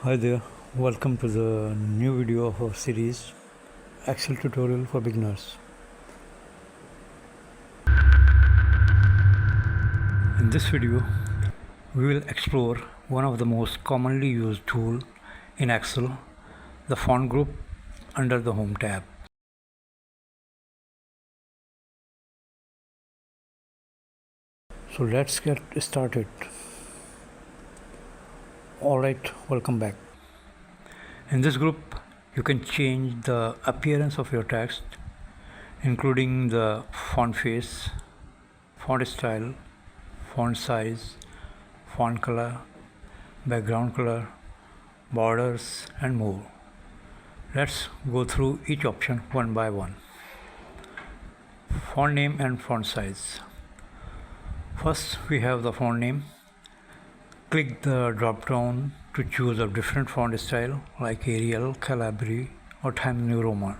Hi there, welcome to the new video of our series Excel tutorial for beginners. In this video, we will explore one of the most commonly used tool in Excel, the font group under the Home tab. So let's get started. Alright, welcome back. In this group, you can change the appearance of your text, including the font face, font style, font size, font color, background color, borders, and more. Let's go through each option one by one. Font name and font size. First, we have the font name. Click the drop down to choose a different font style like Arial, Calibri, or Times New Roman.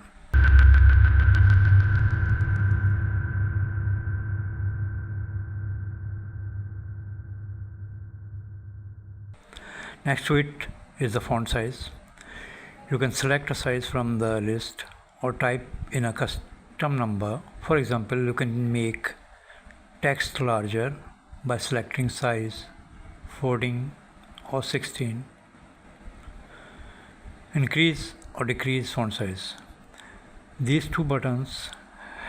Next to it is the font size. You can select a size from the list or type in a custom number. For example, you can make text larger by selecting size 14 or 16. Increase or decrease font size. These two buttons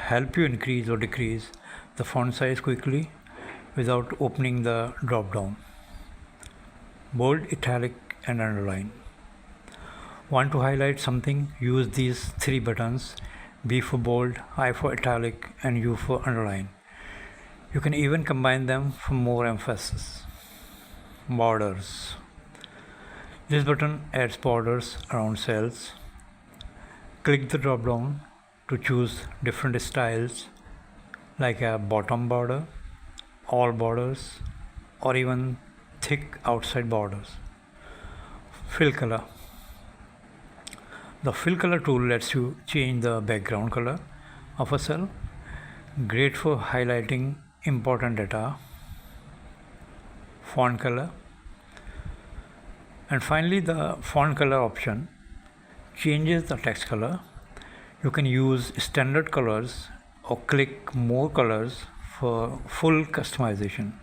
help you increase or decrease the font size quickly without opening the drop down. Bold, italic, and underline. Want to highlight something? Use these three buttons: B for bold, I for italic, and U for underline. You can even combine them for more emphasis. Borders. This button adds borders around cells. Click the drop down to choose different styles like a bottom border, all borders, or even thick outside borders. Fill color. The fill color tool lets you change the background color of a cell. Great for highlighting important data. Font color. And finally, the font color option changes the text color. You can use standard colors or click more colors for full customization.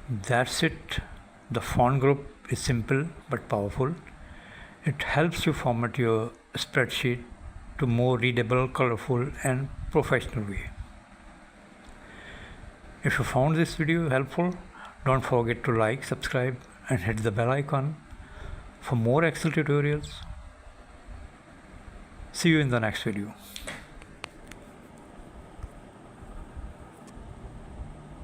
That's it. The font group is simple but powerful. It helps you format your spreadsheet to more readable, colorful, and professional way. If you found this video helpful, don't forget to like, subscribe, and hit the bell icon for more Excel tutorials. See you in the next video.